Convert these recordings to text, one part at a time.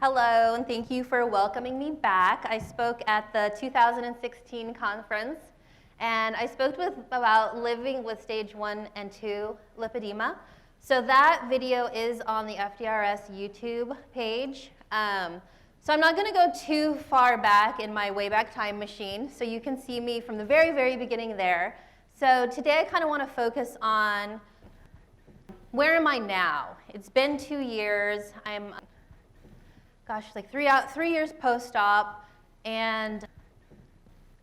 Hello, and thank you for welcoming me back. I spoke at the 2016 conference, and I spoke about living with stage 1 and 2 lipedema. So that video is on the FDRS YouTube page. So I'm not going to go too far back in my Wayback Time machine, so you can see me from the very, very beginning there. So today I kind of want to focus on where am I now? It's been 2 years. I'm like 3 years post-op, and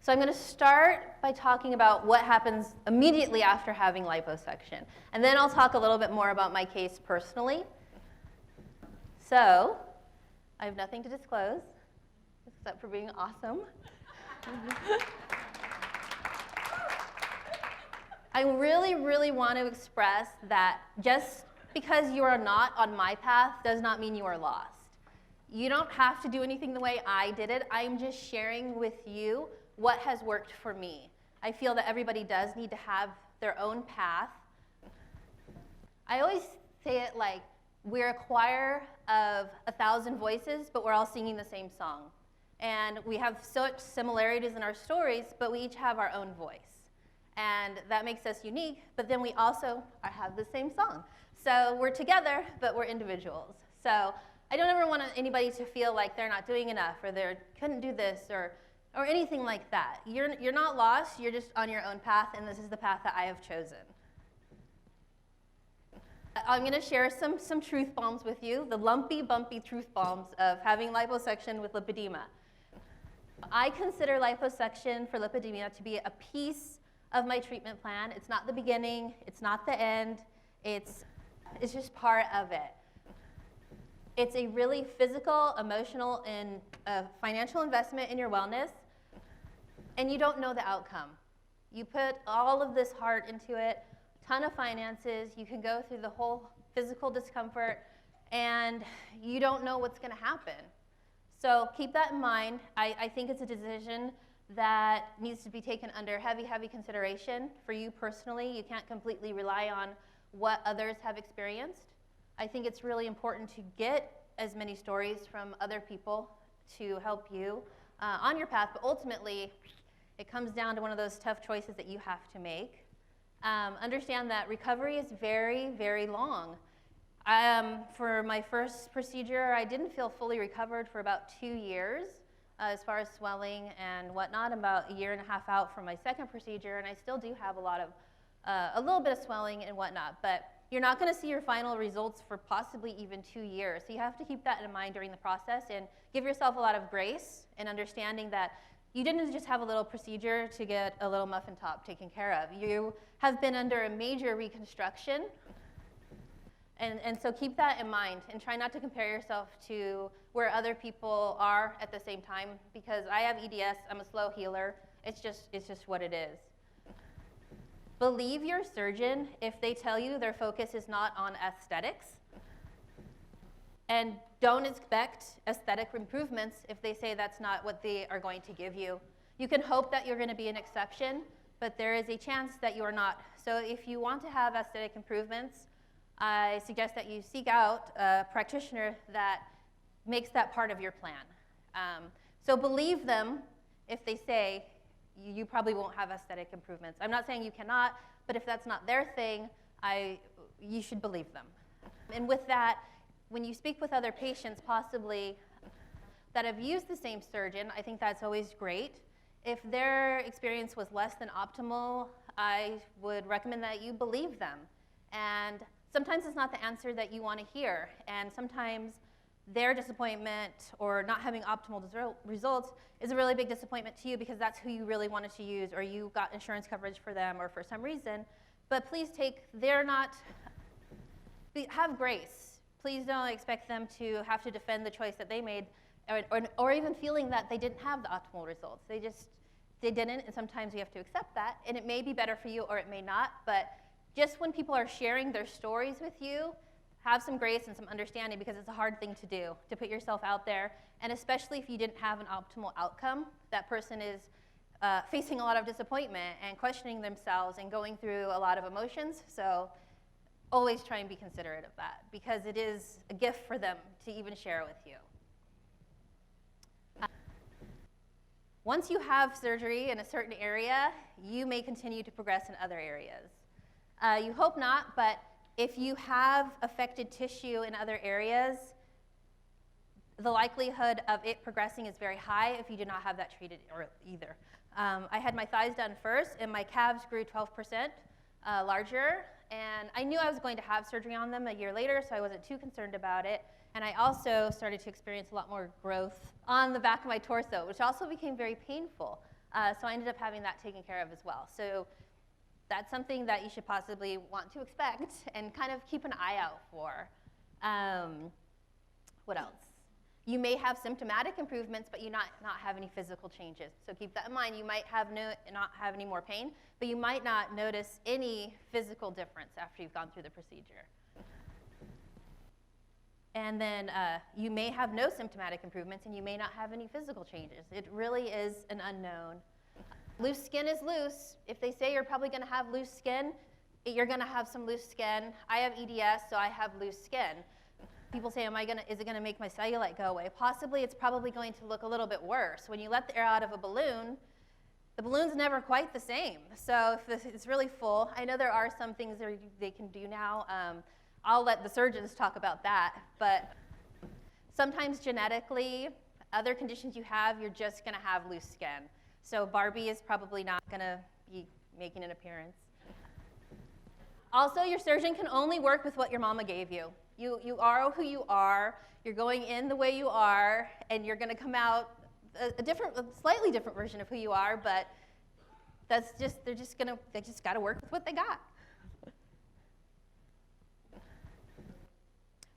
so I'm going to start by talking about what happens immediately after having liposuction, and then I'll talk a little bit more about my case personally. So I have nothing to disclose except for being awesome. I really, really want to express that just because you are not on my path does not mean you are lost. You don't have to do anything the way I did it. I'm just sharing with you what has worked for me. I feel that everybody does need to have their own path. I always say it like we're a choir of 1,000 voices, but we're all singing the same song. And we have such similarities in our stories, but we each have our own voice. And that makes us unique, but then we also have the same song. So we're together, but we're individuals. So I don't ever want anybody to feel like they're not doing enough or they couldn't do this or anything like that. You're not lost, you're just on your own path, and this is the path that I have chosen. I'm going to share some truth bombs with you, the lumpy, bumpy truth bombs of having liposuction with lipedema. I consider liposuction for lipedema to be a piece of my treatment plan. It's not the beginning, it's not the end, it's just part of it. It's a really physical, emotional, and financial investment in your wellness, and you don't know the outcome. You put all of this heart into it, a ton of finances, you can go through the whole physical discomfort, and you don't know what's going to happen. So keep that in mind. I think it's a decision that needs to be taken under heavy, heavy consideration for you personally. You can't completely rely on what others have experienced. I think it's really important to get as many stories from other people to help you on your path, but ultimately it comes down to one of those tough choices that you have to make. Understand that recovery is very, very long. For my first procedure, I didn't feel fully recovered for about 2 years as far as swelling and whatnot. I'm about 1.5 years out from my second procedure, and I still do have a little bit of swelling and whatnot, but you're not going to see your final results for possibly even 2 years. So you have to keep that in mind during the process and give yourself a lot of grace and understanding that you didn't just have a little procedure to get a little muffin top taken care of. You have been under a major reconstruction. And so keep that in mind and try not to compare yourself to where other people are at the same time, because I have EDS, I'm a slow healer. It's just what it is. Believe your surgeon if they tell you their focus is not on aesthetics. And don't expect aesthetic improvements if they say that's not what they are going to give you. You can hope that you're going to be an exception, but there is a chance that you are not. So if you want to have aesthetic improvements, I suggest that you seek out a practitioner that makes that part of your plan. So believe them if they say you probably won't have aesthetic improvements. I'm not saying you cannot, but if that's not their thing, you should believe them. And with that, when you speak with other patients possibly that have used the same surgeon, I think that's always great. If their experience was less than optimal, I would recommend that you believe them. And sometimes it's not the answer that you want to hear, and sometimes their disappointment or not having optimal results is a really big disappointment to you because that's who you really wanted to use, or you got insurance coverage for them, or for some reason. But please have grace. Please don't expect them to have to defend the choice that they made, or even feeling that they didn't have the optimal results. They didn't, and sometimes you have to accept that, and it may be better for you or it may not, but just when people are sharing their stories with you, have some grace and some understanding, because it's a hard thing to do, to put yourself out there, and especially if you didn't have an optimal outcome. That person is facing a lot of disappointment and questioning themselves and going through a lot of emotions, so always try and be considerate of that, because it is a gift for them to even share with you. Once you have surgery in a certain area, you may continue to progress in other areas. You hope not, but if you have affected tissue in other areas, the likelihood of it progressing is very high if you do not have that treated either. I had my thighs done first, and my calves grew 12% larger, and I knew I was going to have surgery on them a year later, so I wasn't too concerned about it. And I also started to experience a lot more growth on the back of my torso, which also became very painful. So I ended up having that taken care of as well. So that's something that you should possibly want to expect and kind of keep an eye out for. What else? You may have symptomatic improvements, but you not have any physical changes. So keep that in mind. You might have not have any more pain, but you might not notice any physical difference after you've gone through the procedure. And then you may have no symptomatic improvements, and you may not have any physical changes. It really is an unknown. Loose skin is loose. If they say you're probably going to have loose skin, you're going to have some loose skin. I have EDS, so I have loose skin. People say, is it going to make my cellulite go away? Possibly. It's probably going to look a little bit worse. When you let the air out of a balloon, the balloon's never quite the same. So if it's really full, I know there are some things they can do now. I'll let the surgeons talk about that, but sometimes genetically, other conditions you have, you're just going to have loose skin. So Barbie is probably not going to be making an appearance. Also, your surgeon can only work with what your mama gave you. You are who you are, you're going in the way you are, and you're going to come out a slightly different version of who you are, but they just got to work with what they got.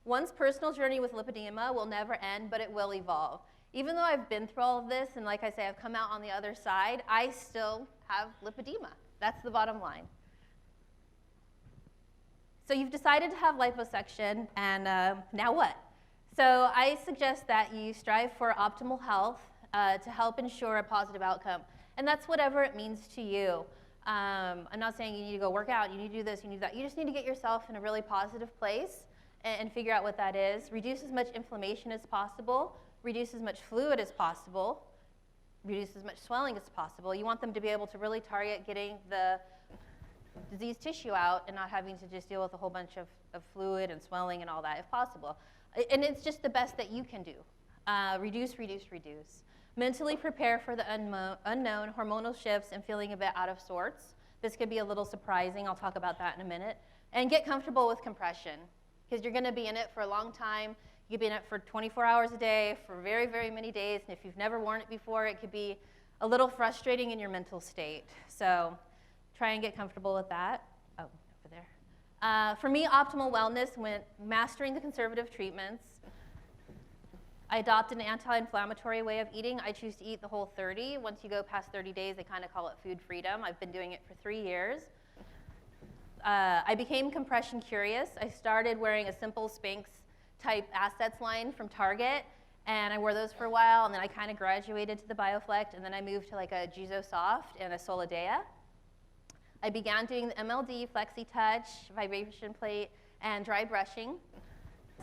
One's personal journey with lipedema will never end, but it will evolve. Even though I've been through all of this, and like I say, I've come out on the other side, I still have lipedema. That's the bottom line. So you've decided to have liposuction, and now what? So I suggest that you strive for optimal health to help ensure a positive outcome. And that's whatever it means to you. I'm not saying you need to go work out, you need to do this, you need to do that. You just need to get yourself in a really positive place and figure out what that is. Reduce as much inflammation as possible, reduce as much fluid as possible, reduce as much swelling as possible. You want them to be able to really target getting the diseased tissue out and not having to just deal with a whole bunch of fluid and swelling and all that if possible. And it's just the best that you can do. Reduce, reduce, reduce. Mentally prepare for the unknown hormonal shifts and feeling a bit out of sorts. This could be a little surprising. I'll talk about that in a minute. And get comfortable with compression, because you're going to be in it for a long time. You could be in it for 24 hours a day, for very, very many days. And if you've never worn it before, it could be a little frustrating in your mental state. So try and get comfortable with that. Oh, over there. For me, optimal wellness meant mastering the conservative treatments. I adopted an anti-inflammatory way of eating. I choose to eat the Whole30. Once you go past 30 days, they kind of call it food freedom. I've been doing it for 3 years. I became compression curious. I started wearing a simple Spanx type assets line from Target, and I wore those for a while, and then I kind of graduated to the BioFlect, and then I moved to like a Gizo Soft and a Solidea. I began doing the MLD, Flexi Touch, vibration plate, and dry brushing.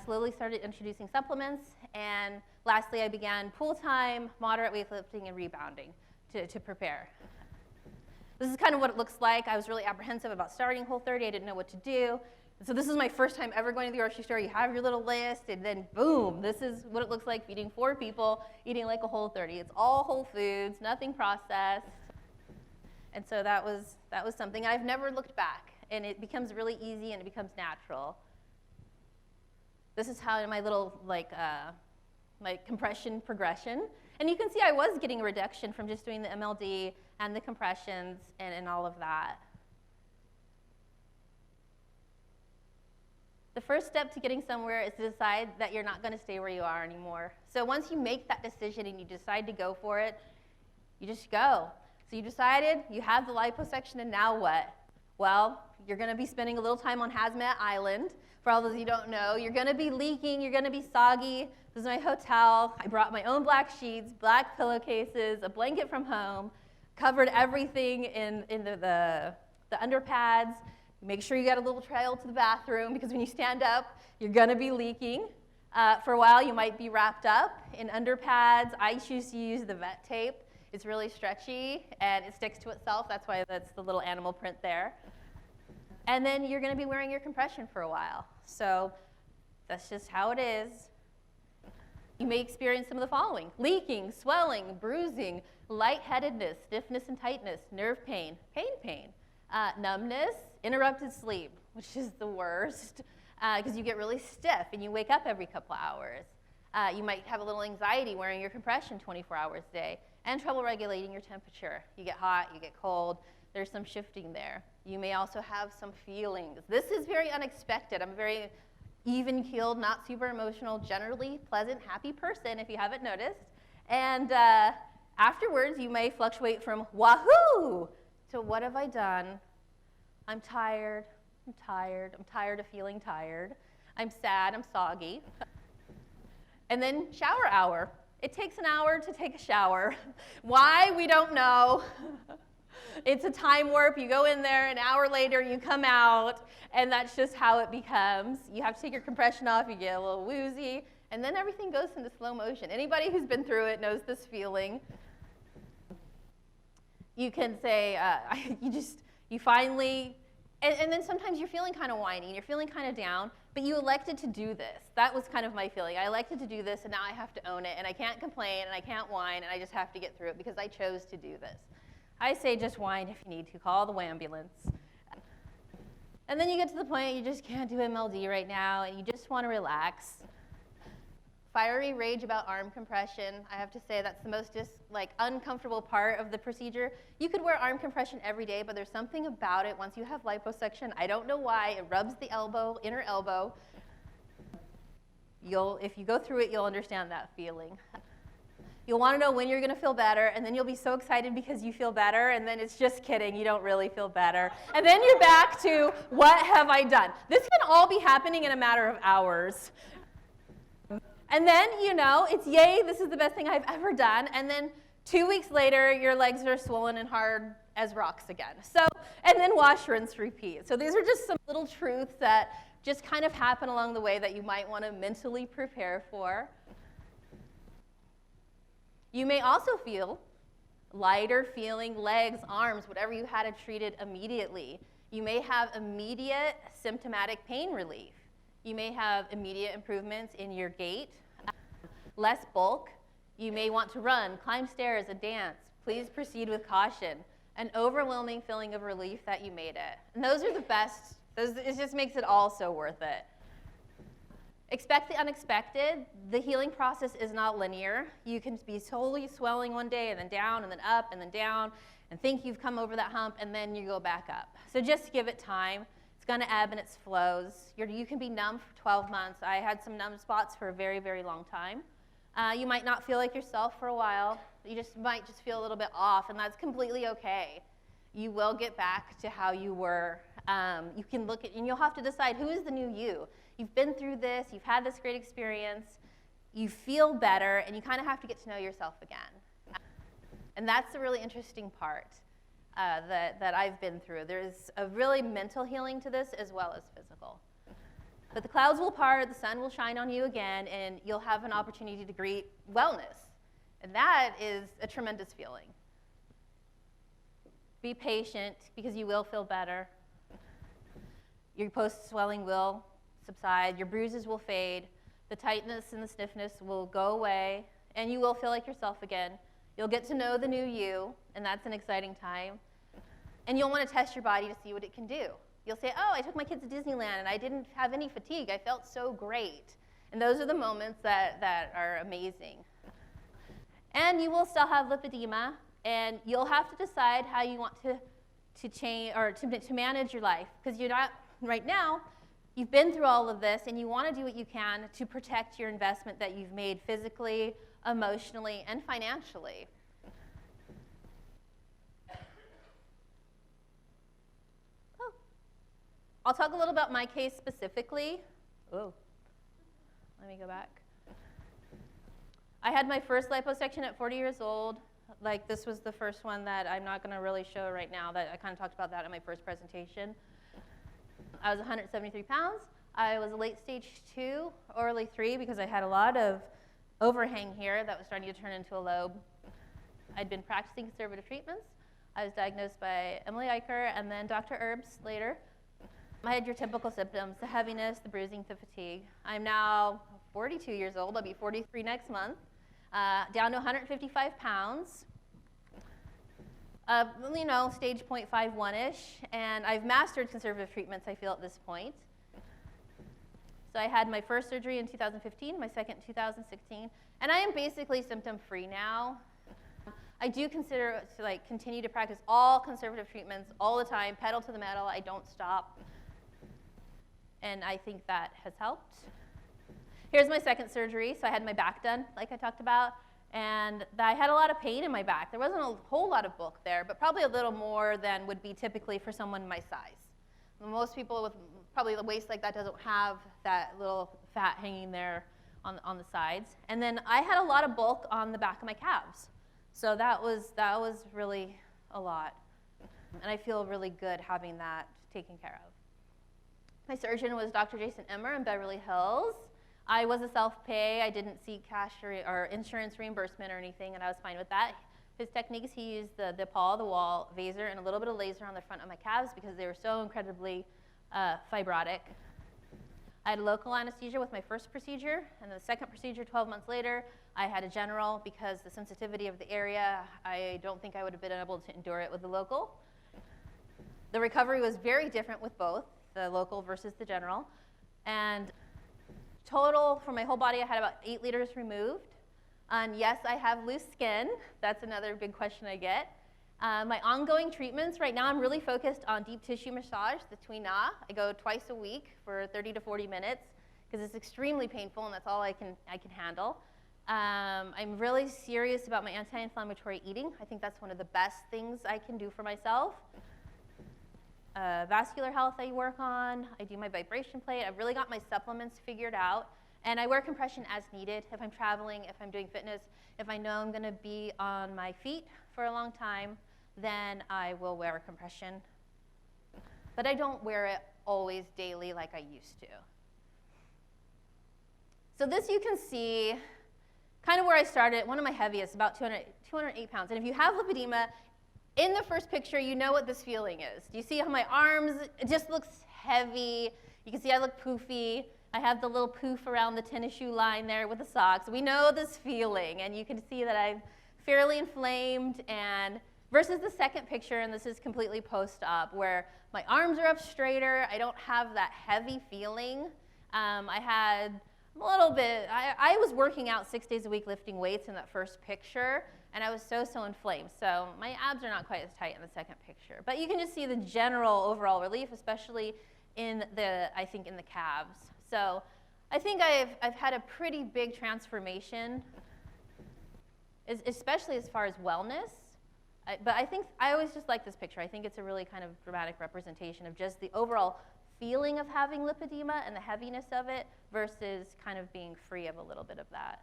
Slowly started introducing supplements, and lastly I began pool time, moderate weightlifting, and rebounding to prepare. This is kind of what it looks like. I was really apprehensive about starting Whole30. I didn't know what to do. So this is my first time ever going to the grocery store. You have your little list, and then boom, this is what it looks like feeding 4 people, eating like a Whole30. It's all whole foods, nothing processed. And so that was something. I've never looked back, and it becomes really easy and it becomes natural. This is how my little my compression progression. And you can see I was getting a reduction from just doing the MLD and the compressions and all of that. The first step to getting somewhere is to decide that you're not going to stay where you are anymore. So once you make that decision and you decide to go for it, you just go. So you decided, you have the liposuction, and now what? Well, you're going to be spending a little time on Hazmat Island. For all those you don't know, you're going to be leaking, you're going to be soggy. This is my hotel. I brought my own black sheets, black pillowcases, a blanket from home, covered everything in the underpads. Make sure you got a little trail to the bathroom, because when you stand up, you're going to be leaking. For a while, you might be wrapped up in underpads. I choose to use the vet tape. It's really stretchy, and it sticks to itself. That's why that's the little animal print there. And then you're going to be wearing your compression for a while. So that's just how it is. You may experience some of the following: leaking, swelling, bruising, lightheadedness, stiffness and tightness, nerve pain, pain, numbness, interrupted sleep, which is the worst because you get really stiff and you wake up every couple hours. You might have a little anxiety wearing your compression 24 hours a day, and trouble regulating your temperature. You get hot, you get cold, there's some shifting there. You may also have some feelings. This is very unexpected. I'm a very even-keeled, not super emotional, generally pleasant, happy person, if you haven't noticed. And afterwards, you may fluctuate from wahoo to what have I done? I'm tired, I'm tired, I'm tired of feeling tired. I'm sad, I'm soggy. And then shower hour. It takes an hour to take a shower. Why? We don't know. It's a time warp. You go in there, an hour later, you come out, and that's just how it becomes. You have to take your compression off, you get a little woozy, and then everything goes into slow motion. Anybody who's been through it knows this feeling. You can say, you finally, and then sometimes you're feeling kind of whiny, and you're feeling kind of down, but you elected to do this. That was kind of my feeling. I elected to do this, and now I have to own it, and I can't complain, and I can't whine, and I just have to get through it because I chose to do this. I say just whine if you need to. Call the ambulance. And then you get to the point you just can't do MLD right now, and you just want to relax. Fiery rage about arm compression. I have to say that's the most uncomfortable part of the procedure. You could wear arm compression every day, but there's something about it once you have liposuction. I don't know why. It rubs the elbow, inner elbow. If you go through it, you'll understand that feeling. You'll want to know when you're going to feel better, and then you'll be so excited because you feel better, and then it's just kidding, you don't really feel better. And then you're back to, what have I done? This can all be happening in a matter of hours. And then, it's yay, this is the best thing I've ever done. And then 2 weeks later, your legs are swollen and hard as rocks again. And then wash, rinse, repeat. So these are just some little truths that just kind of happen along the way that you might want to mentally prepare for. You may also feel lighter feeling legs, arms, whatever you had it treated immediately. You may have immediate symptomatic pain relief. You may have immediate improvements in your gait, less bulk. You may want to run, climb stairs, and dance. Please proceed with caution. An overwhelming feeling of relief that you made it. And those are the best. It just makes it all so worth it. Expect the unexpected. The healing process is not linear. You can be totally swelling one day and then down and then up and then down and think you've come over that hump and then you go back up. So just give it time. It's going to ebb and it flows. You can be numb for 12 months. I had some numb spots for a very, very long time. You might not feel like yourself for a while. You might just feel a little bit off, and that's completely okay. You will get back to how you were. You can look at, and you'll have to decide who is the new you. You've been through this, you've had this great experience, you feel better, and you kind of have to get to know yourself again. And that's the really interesting part that I've been through. There's a really mental healing to this as well as physical. But the clouds will part, the sun will shine on you again, and you'll have an opportunity to greet wellness. And that is a tremendous feeling. Be patient, because you will feel better. Your post-swelling will subside, your bruises will fade, the tightness and the stiffness will go away, and you will feel like yourself again. You'll get to know the new you, and that's an exciting time. And you'll want to test your body to see what it can do. You'll say, oh, I took my kids to Disneyland, and I didn't have any fatigue. I felt so great. And those are the moments that are amazing. And you will still have lipedema, and you'll have to decide how you want to change or to manage your life, because you're not, right now, you've been through all of this, and you want to do what you can to protect your investment that you've made physically, emotionally, and financially. Oh. I'll talk a little about my case specifically. Oh, let me go back. I had my first liposuction at 40 years old. This was the first one that I'm not going to really show right now. That I kind of talked about that in my first presentation. I was 173 pounds. I was a late stage 2, early 3, because I had a lot of overhang here that was starting to turn into a lobe. I'd been practicing conservative treatments. I was diagnosed by Emily Eicher and then Dr. Herbst later. I had your typical symptoms, the heaviness, the bruising, the fatigue. I'm now 42 years old. I'll be 43 next month. Down to 155 pounds. Stage 0.51-ish. And I've mastered conservative treatments, I feel, at this point. So I had my first surgery in 2015, my second in 2016. And I am basically symptom-free now. I do consider to continue to practice all conservative treatments all the time, pedal to the metal. I don't stop. And I think that has helped. Here's my second surgery. So I had my back done, like I talked about. And I had a lot of pain in my back. There wasn't a whole lot of bulk there, but probably a little more than would be typically for someone my size. Most people with probably the waist like that doesn't have that little fat hanging there on the sides. And then I had a lot of bulk on the back of my calves. So that was really a lot. And I feel really good having that taken care of. My surgeon was Dr. Jason Emmer in Beverly Hills. I was a self-pay. I didn't seek cash or insurance reimbursement or anything, and I was fine with that. His techniques, he used the paw-the-wall Vaser and a little bit of laser on the front of my calves because they were so incredibly fibrotic. I had local anesthesia with my first procedure, and the second procedure 12 months later, I had a general because the sensitivity of the area, I don't think I would have been able to endure it with the local. The recovery was very different with both, the local versus the general. And total, for my whole body, I had about 8 liters removed. And yes, I have loose skin. That's another big question I get. My ongoing treatments, right now I'm really focused on deep tissue massage, the Tuina. I go twice a week for 30 to 40 minutes because it's extremely painful and that's all I can handle. I'm really serious about my anti-inflammatory eating. I think that's one of the best things I can do for myself. Vascular health I work on. I do my vibration plate. I've really got my supplements figured out. And I wear compression as needed if I'm traveling, if I'm doing fitness. If I know I'm going to be on my feet for a long time, then I will wear a compression. But I don't wear it always daily like I used to. So this you can see kind of where I started, one of my heaviest, about 208 pounds. And if you have lipedema, in the first picture, you know what this feeling is. Do you see how my arms, it just looks heavy. You can see I look poofy. I have the little poof around the tennis shoe line there with the socks. We know this feeling, and you can see that I'm fairly inflamed. And versus the second picture, and this is completely post-op, where my arms are up straighter. I don't have that heavy feeling. I had a little bit, I was working out 6 days a week lifting weights in that first picture, and I was so inflamed. So my abs are not quite as tight in the second picture. But you can just see the general overall relief, especially in the calves. So I think I've had a pretty big transformation, especially as far as wellness. But I think I always just like this picture. I think it's a really kind of dramatic representation of just the overall feeling of having lipedema and the heaviness of it versus kind of being free of a little bit of that.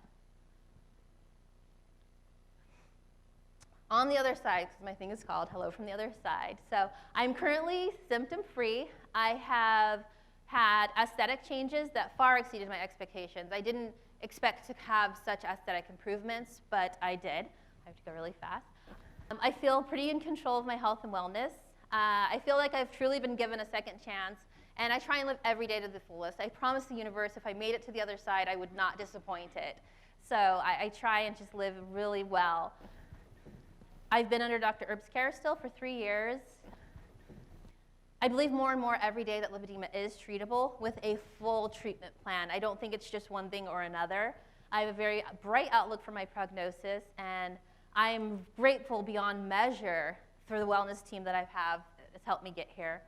On the other side, because my thing is called Hello from the Other Side. So I'm currently symptom-free. I have had aesthetic changes that far exceeded my expectations. I didn't expect to have such aesthetic improvements, but I did. I have to go really fast. I feel pretty in control of my health and wellness. I feel like I've truly been given a second chance, and I try and live every day to the fullest. I promise the universe if I made it to the other side, I would not disappoint it. So I try and just live really well. I've been under Dr. Herbst's care still for 3 years. I believe more and more every day that lipedema is treatable with a full treatment plan. I don't think it's just one thing or another. I have a very bright outlook for my prognosis, and I'm grateful beyond measure for the wellness team that I have that's helped me get here.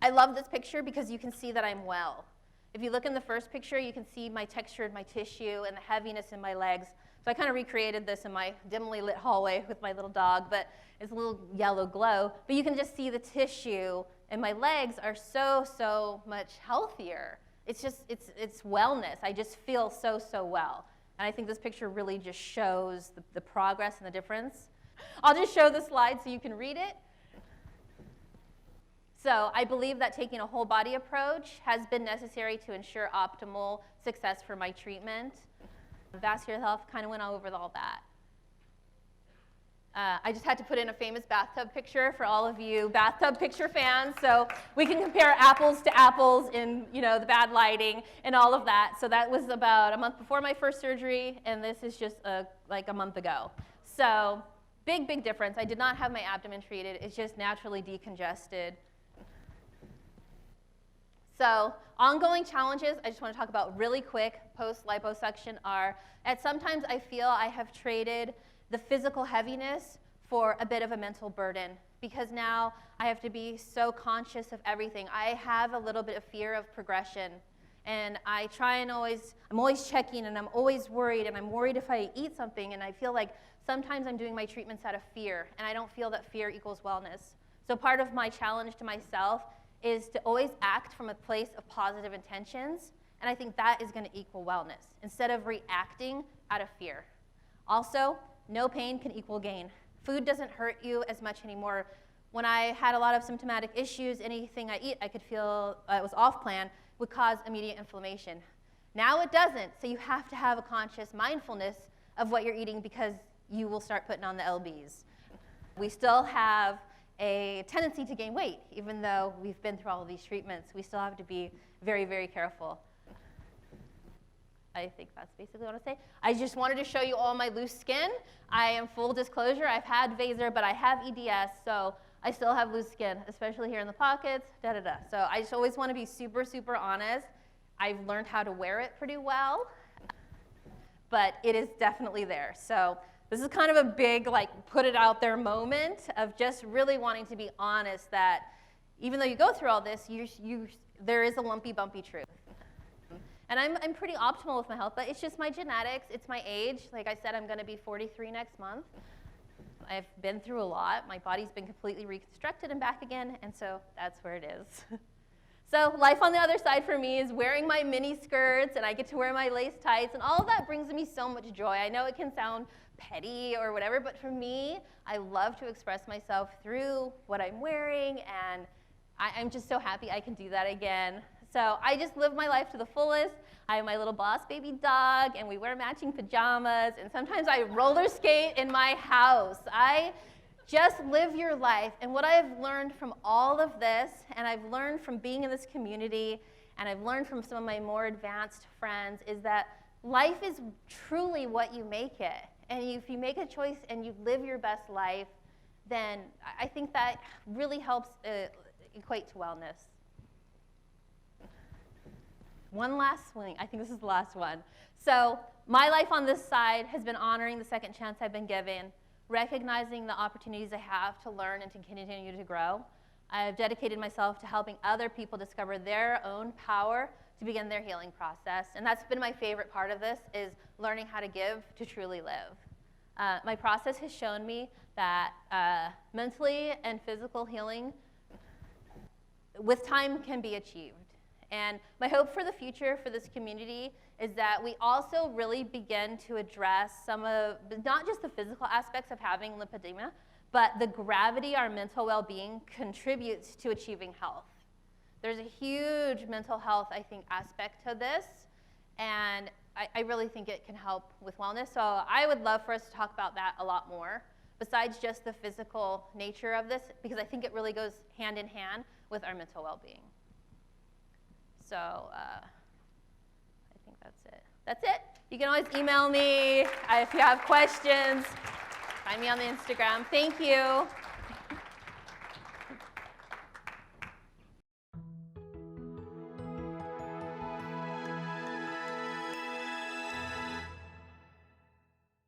I love this picture because you can see that I'm well. If you look in the first picture, you can see my texture in my tissue and the heaviness in my legs. So I kind of recreated this in my dimly lit hallway with my little dog, but it's a little yellow glow. But you can just see the tissue, and my legs are so much healthier. It's just, it's wellness. I just feel so well. And I think this picture really just shows the progress and the difference. I'll just show the slide so you can read it. So I believe that taking a whole body approach has been necessary to ensure optimal success for my treatment. Vascular health kind of went over all that. I just had to put in a famous bathtub picture for all of you bathtub picture fans, so we can compare apples to apples in, the bad lighting and all of that. So that was about a month before my first surgery, and this is just like a month ago. So big, big difference. I did not have my abdomen treated. It's just naturally decongested. So ongoing challenges I just want to talk about really quick post-liposuction are that sometimes I feel I have traded the physical heaviness for a bit of a mental burden, because now I have to be so conscious of everything. I have a little bit of fear of progression, and I'm always checking, and I'm always worried, and I'm worried if I eat something, and I feel like sometimes I'm doing my treatments out of fear, and I don't feel that fear equals wellness. So part of my challenge to myself is to always act from a place of positive intentions, and I think that is going to equal wellness, instead of reacting out of fear. Also, no pain can equal gain. Food doesn't hurt you as much anymore. When I had a lot of symptomatic issues, anything I eat I could feel it was off plan would cause immediate inflammation. Now it doesn't, so you have to have a conscious mindfulness of what you're eating, because you will start putting on the lbs. We still have a tendency to gain weight, even though we've been through all of these treatments. We still have to be very, very careful. I think that's basically what I say. I just wanted to show you all my loose skin. I am full disclosure. I've had Vaser, but I have EDS, so I still have loose skin, especially here in the pockets, So I just always want to be super, super honest. I've learned how to wear it pretty well, but it is definitely there. So this is kind of a big, put it out there moment of just really wanting to be honest that even though you go through all this, there is a lumpy, bumpy truth. And I'm pretty optimal with my health, but it's just my genetics, it's my age. Like I said, I'm going to be 43 next month. I've been through a lot. My body's been completely reconstructed and back again, and so that's where it is. So life on the other side for me is wearing my mini skirts, and I get to wear my lace tights, and all of that brings me so much joy. I know it can sound petty or whatever, but for me, I love to express myself through what I'm wearing, and I'm just so happy I can do that again. So I just live my life to the fullest. I have my little boss baby dog, and we wear matching pajamas, and sometimes I roller skate in my house. I just live your life. And what I've learned from all of this, and I've learned from being in this community, and I've learned from some of my more advanced friends, is that life is truly what you make it. And if you make a choice and you live your best life, then I think that really helps equate to wellness. One last swing. I think this is the last one. So my life on this side has been honoring the second chance I've been given, recognizing the opportunities I have to learn and to continue to grow. I've dedicated myself to helping other people discover their own power to begin their healing process. And that's been my favorite part of this, is learning how to give to truly live. My process has shown me that mentally and physical healing with time can be achieved. And my hope for the future for this community is that we also really begin to address some of, not just the physical aspects of having lipedema, but the gravity our mental well-being contributes to achieving health. There's a huge mental health, I think, aspect to this, and I really think it can help with wellness. So I would love for us to talk about that a lot more, besides just the physical nature of this, because I think it really goes hand in hand with our mental well-being. So I think that's it. That's it. You can always email me if you have questions. Find me on the Instagram. Thank you.